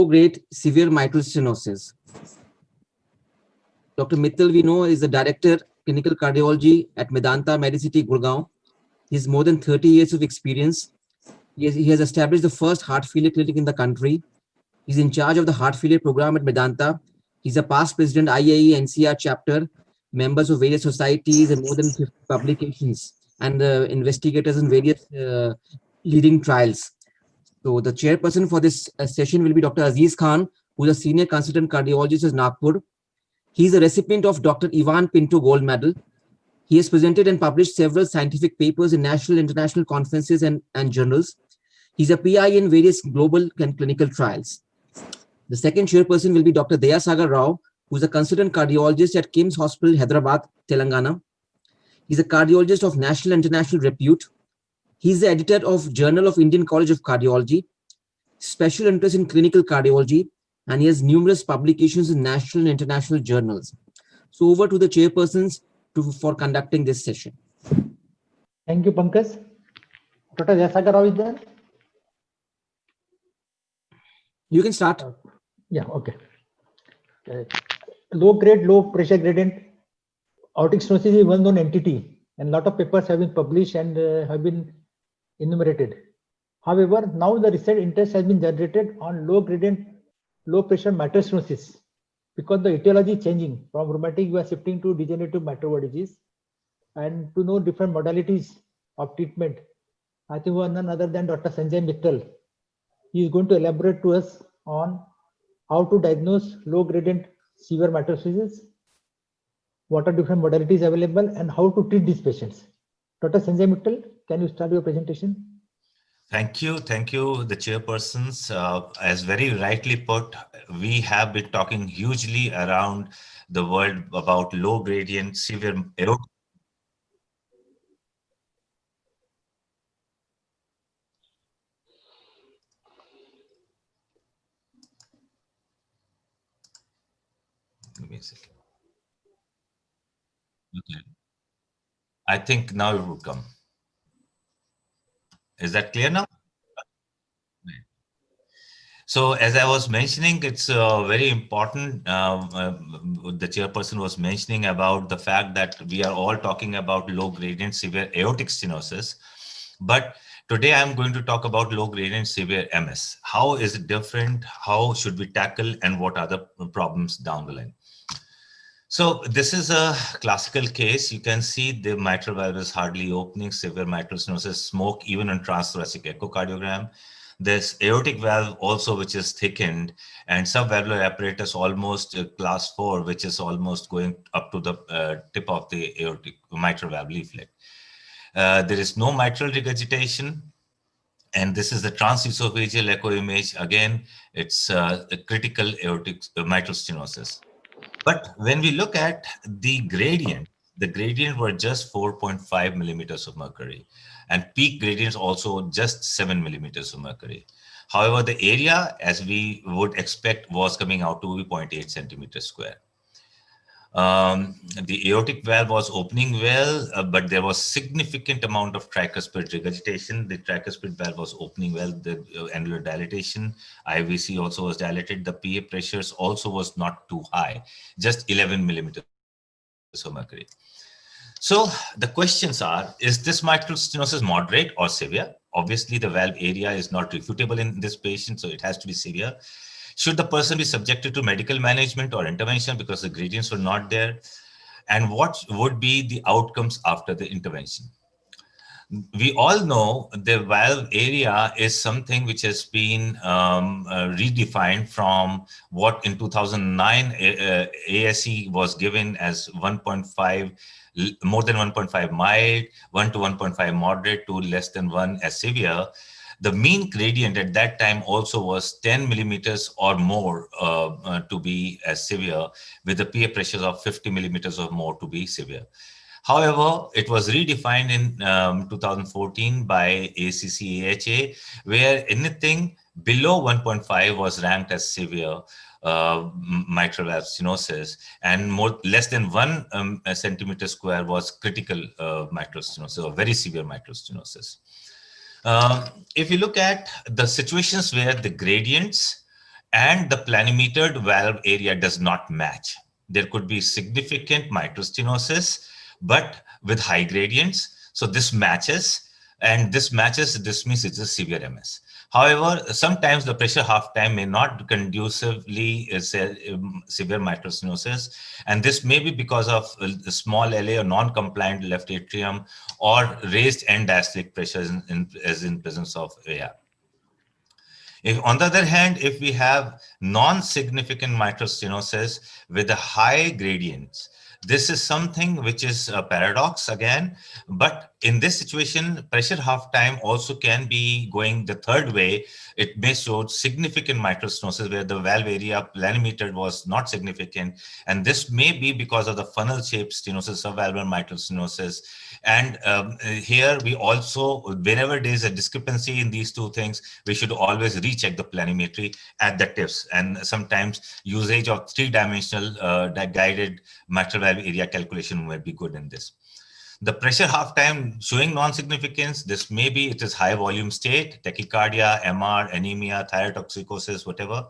low-grade severe mitral stenosis. Dr. Mittal, we know, is the Director, Clinical Cardiology at Medanta Medicity, Gurgaon. He has more than 30 years of experience. He has established the first heart failure clinic in the country. He's in charge of the heart failure program at Medanta. He's a past president, IAE NCR chapter, members of various societies and more than 50 publications, and investigators in various leading trials. So the chairperson for this session will be Dr. Aziz Khan, who is a senior consultant cardiologist at Nagpur. He's a recipient of Dr. Ivan Pinto Gold Medal. He has presented and published several scientific papers in national and international conferences and journals. He's a PI in various global and clinical trials. The second chairperson will be Dr. Dayasagar Rao, who's a consultant cardiologist at KIMS Hospital, Hyderabad, Telangana. He's a cardiologist of national and international repute. He's the editor of Journal of Indian College of Cardiology, special interest in clinical cardiology, and he has numerous publications in national and international journals. So over to the chairpersons for conducting this session. Thank you, Pankaj. Dr. Dayasagar Rao is there? You can start. Yeah, okay. Low-grade, low-pressure gradient aortic stenosis is a well-known entity, and a lot of papers have been published and have been enumerated. However, now the research interest has been generated on low-gradient, low-pressure mitral stenosis because the etiology is changing. From rheumatic, we are shifting to degenerative mitral disease, and to know different modalities of treatment, I think none other than Dr. Sanjay Mittal. He is going to elaborate to us on how to diagnose low gradient severe mitral stenosis, what are different modalities available, and how to treat these patients. Dr. Sanjay Mittal, can you start your presentation? Thank you, the chairpersons. As very rightly put, we have been talking hugely around the world about low gradient severe aortic. Give me a second. Okay. I think now it will come. Is that clear now? So as I was mentioning, it's very important. The chairperson was mentioning about the fact that we are all talking about low gradient severe aortic stenosis, but today I'm going to talk about low gradient severe MS. How is it different? How should we tackle, and what are the problems down the line? So this is a classical case. You can see the mitral valve is hardly opening, severe mitral stenosis, smoke even on transthoracic echocardiogram. This aortic valve also, which is thickened, and subvalvular apparatus almost class 4, which is almost going up to the tip of the aortic mitral valve leaflet. There is no mitral regurgitation. And this is the transesophageal echo image. Again, it's a critical aortic mitral stenosis. But when we look at the gradient were just 4.5 millimeters of mercury, and peak gradients also just 7 millimeters of mercury. However, the area, as we would expect, was coming out to 0.8 centimeters square. The aortic valve was opening well, but there was significant amount of tricuspid regurgitation. The tricuspid valve was opening well, the annular dilatation, IVC also was dilated. The PA pressures also was not too high, just 11 millimeters of mercury. So the questions are, is this mitral stenosis moderate or severe? Obviously, the valve area is not refutable in this patient, so it has to be severe. Should the person be subjected to medical management or intervention because the gradients were not there? And what would be the outcomes after the intervention? We all know the valve area is something which has been redefined from what in 2009 ASE was given as 1.5, more than 1.5 mild, 1 to 1.5 moderate, to less than 1 as severe. The mean gradient at that time also was 10 millimeters or more to be as severe, with the PA pressures of 50 millimeters or more to be severe. However, it was redefined in 2014 by ACC-AHA, where anything below 1.5 was ranked as severe mitral valve stenosis, and less than 1 centimeter square was critical mitral stenosis, or very severe mitral stenosis. If you look at the situations where the gradients and the planimetered valve area does not match. There could be significant mitral stenosis, but with high gradients. So this matches, and this means it's a severe MS. However, sometimes the pressure half time may not conducively severe mitral stenosis, and this may be because of the small LA or non-compliant left atrium or raised end diastolic pressure as in presence of AR. If, on the other hand, if we have non-significant mitral stenosis with a high gradients, this is something which is a paradox again, but in this situation, pressure half time also can be going the third way. It may show significant mitral stenosis where the valve area planimetered was not significant. And this may be because of the funnel-shaped stenosis, subvalvular mitral stenosis. And here we also, whenever there is a discrepancy in these two things, we should always recheck the planimetry at the tips. And sometimes usage of three-dimensional guided mitral valve area calculation might be good in this. The pressure half time showing non-significance, this may be it is high volume state, tachycardia, MR, anemia, thyrotoxicosis, whatever.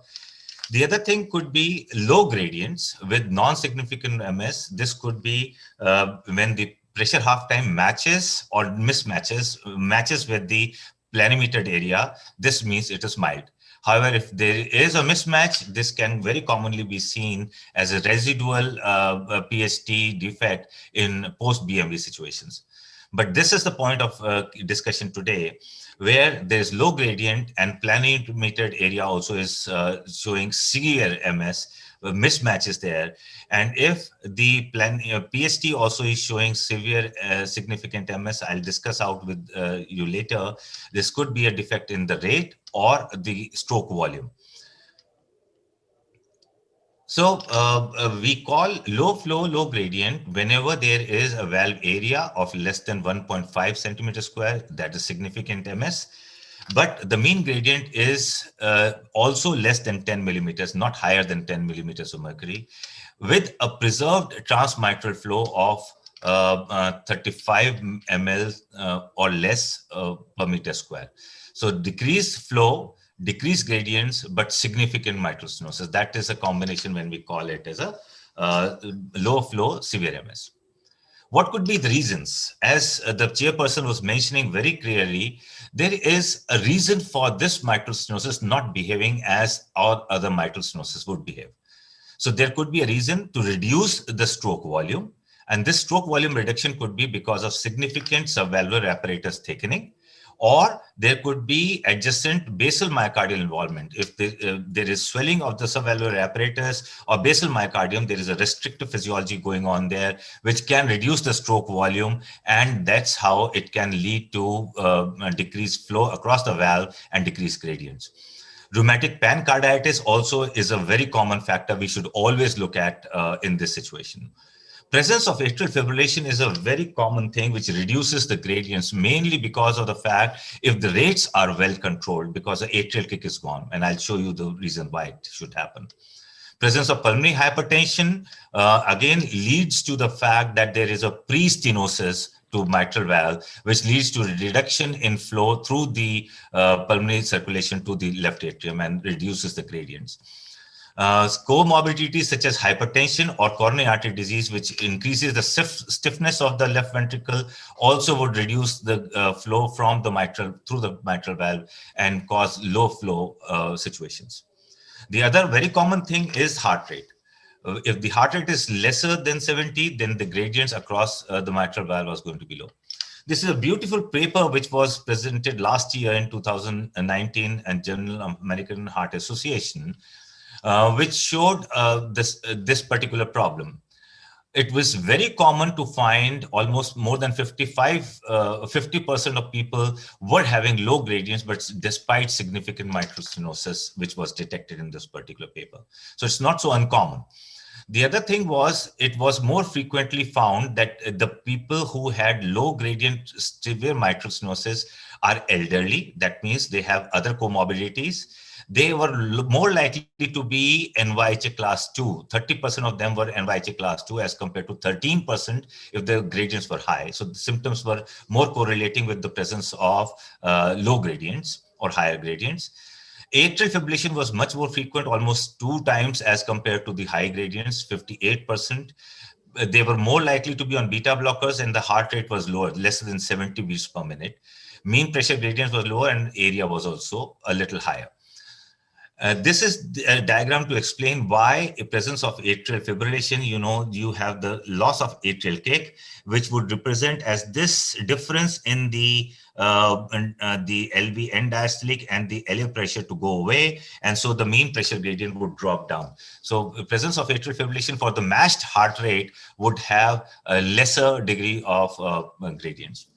The other thing could be low gradients with non-significant MS. This could be when the pressure half time matches or mismatches, matches with the planimetered area. This means it is mild. However, if there is a mismatch, this can very commonly be seen as a residual PST defect in post-BMV situations. But this is the point of discussion today, where there is low gradient and planimetered area also is showing severe MS, mismatches there. And if the PST also is showing severe significant MS, I'll discuss out with you later, this could be a defect in the rate or the stroke volume. So we call low flow, low gradient whenever there is a valve area of less than 1.5 centimeter square, that is significant MS. But the mean gradient is also less than 10 millimeters, not higher than 10 millimeters of mercury, with a preserved transmitral flow of 35 ml or less per meter square. So decreased flow, decreased gradients, but significant mitral stenosis. That is a combination when we call it as a low flow severe MS. What could be the reasons? As the chairperson was mentioning very clearly, there is a reason for this mitral stenosis not behaving as all other mitral stenosis would behave. So there could be a reason to reduce the stroke volume, and this stroke volume reduction could be because of significant subvalvular apparatus thickening, or there could be adjacent basal myocardial involvement. If there is swelling of the subvalvular apparatus or basal myocardium, there is a restrictive physiology going on there, which can reduce the stroke volume, and that's how it can lead to decreased flow across the valve and decreased gradients. Rheumatic pancarditis also is a very common factor we should always look at in this situation. Presence of atrial fibrillation is a very common thing which reduces the gradients, mainly because of the fact if the rates are well controlled, because the atrial kick is gone. And I'll show you the reason why it should happen. Presence of pulmonary hypertension, again, leads to the fact that there is a pre-stenosis to mitral valve, which leads to a reduction in flow through the pulmonary circulation to the left atrium and reduces the gradients. Comorbidities such as hypertension or coronary artery disease, which increases the stiffness of the left ventricle, also would reduce the flow from the mitral through the mitral valve and cause low flow situations. The other very common thing is heart rate. If the heart rate is lesser than 70, then the gradients across the mitral valve was going to be low. This is a beautiful paper which was presented last year in 2019 and Journal of American Heart Association, which showed this particular problem. It was very common to find almost more than 50% of people were having low gradients, but despite significant mitral stenosis, which was detected in this particular paper. So it's not so uncommon. The other thing was, it was more frequently found that the people who had low gradient severe mitral stenosis are elderly. That means they have other comorbidities. They were more likely to be NYHA class 2. 30% of them were NYHA class 2 as compared to 13% if the gradients were high. So the symptoms were more correlating with the presence of low gradients or higher gradients. Atrial fibrillation was much more frequent, almost 2 times as compared to the high gradients, 58%. They were more likely to be on beta blockers, and the heart rate was lower, less than 70 beats per minute. Mean pressure gradient was lower, and area was also a little higher. This is a diagram to explain why a presence of atrial fibrillation, you have the loss of atrial kick, which would represent as this difference in the LV end diastolic and the LA pressure to go away. And so the mean pressure gradient would drop down. So the presence of atrial fibrillation for the matched heart rate would have a lesser degree of gradients.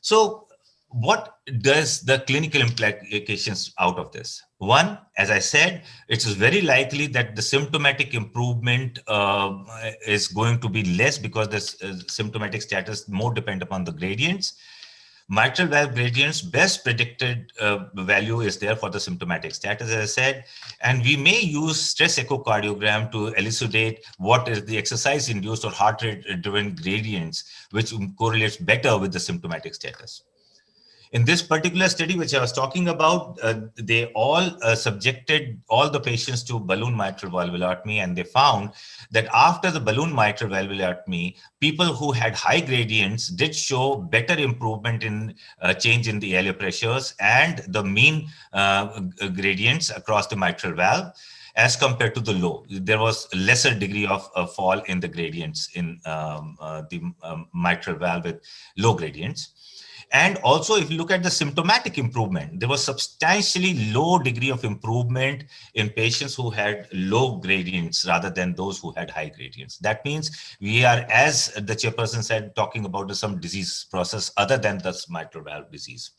So what does the clinical implications out of this? One, as I said, it is very likely that the symptomatic improvement is going to be less because the symptomatic status more depend upon the gradients. Mitral valve gradients, best predicted value is there for the symptomatic status, as I said, and we may use stress echocardiogram to elucidate what is the exercise-induced or heart rate-driven gradients, which correlates better with the symptomatic status. In this particular study, which I was talking about, they all subjected all the patients to balloon mitral valvulotomy, and they found that after the balloon mitral valvulotomy, people who had high gradients did show better improvement in change in the LA pressures and the mean gradients across the mitral valve as compared to the low. There was a lesser degree of fall in the gradients in the mitral valve with low gradients. And also, if you look at the symptomatic improvement, there was substantially low degree of improvement in patients who had low gradients rather than those who had high gradients. That means we are, as the chairperson said, talking about some disease process other than the mitral valve disease.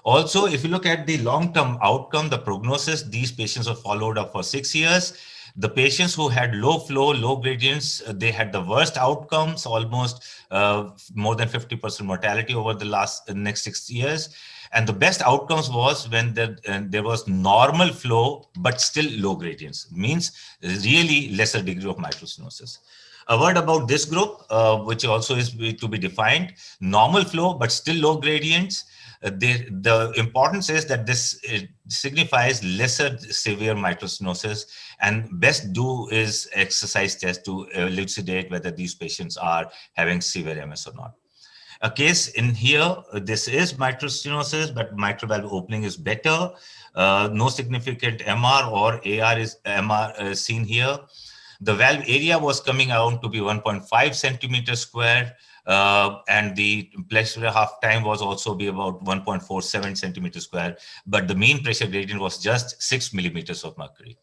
Also, if you look at the long-term outcome, the prognosis, these patients were followed up for 6 years. The patients who had low flow, low gradients, they had the worst outcomes, almost more than 50% mortality over the next 6 years. And the best outcomes was when there was normal flow, but still low gradients, means really lesser degree of mitral stenosis. A word about this group, which also is to be defined, normal flow, but still low gradients. The importance is that this signifies lesser severe mitral stenosis, and best do is exercise test to elucidate whether these patients are having severe MS or not. A case in here, this is mitral stenosis, but mitral valve opening is better. No significant MR or AR is seen here. The valve area was coming out to be 1.5 centimeters square. And the pressure half time was also be about 1.47 centimeters square, but the mean pressure gradient was just 6 millimeters of mercury.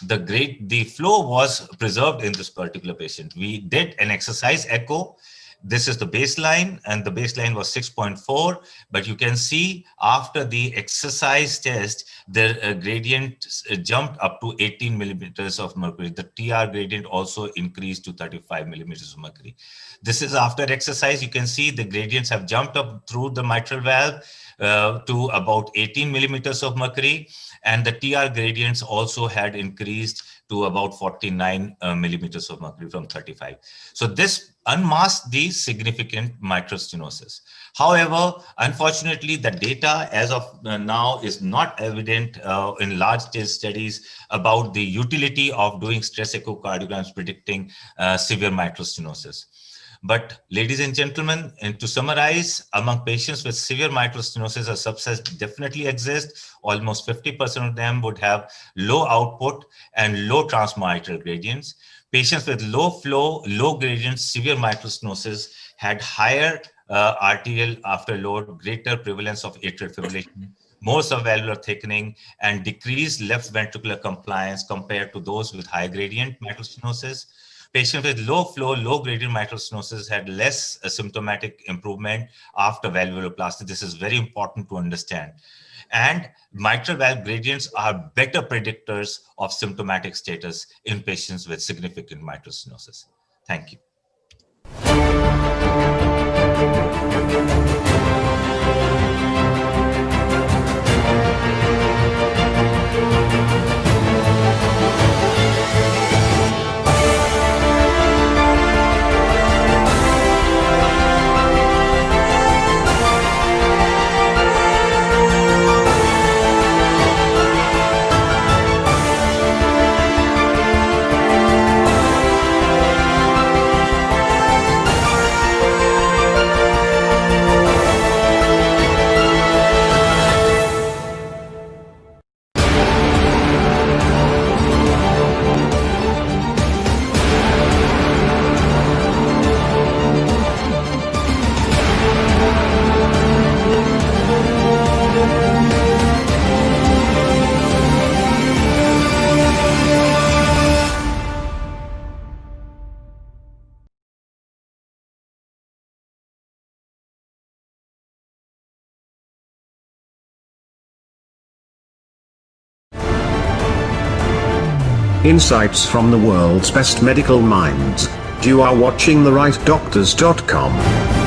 The flow was preserved in this particular patient. We did an exercise echo. This is the baseline, and the baseline was 6.4, but you can see after the exercise test, the gradient jumped up to 18 millimeters of mercury. The TR gradient also increased to 35 millimeters of mercury. This is after exercise. You can see the gradients have jumped up through the mitral valve to about 18 millimeters of mercury, and the TR gradients also had increased to about 49 millimeters of mercury from 35. So this unmasked the significant mitral stenosis. However, unfortunately, the data as of now is not evident in large scale studies about the utility of doing stress echocardiograms predicting severe mitral stenosis. But ladies and gentlemen, and to summarize, among patients with severe mitral stenosis, a subset definitely exists. Almost 50% of them would have low output and low transmitral gradients. Patients with low flow, low gradients, severe mitral stenosis had higher arterial afterload, greater prevalence of atrial fibrillation, more subvalvular thickening, and decreased left ventricular compliance compared to those with high gradient mitral stenosis. Patients with low flow, low gradient mitral stenosis had less symptomatic improvement after valvuloplasty. This is very important to understand. And mitral valve gradients are better predictors of symptomatic status in patients with significant mitral stenosis. Thank you. Insights from the world's best medical minds. You are watching therightdoctors.com.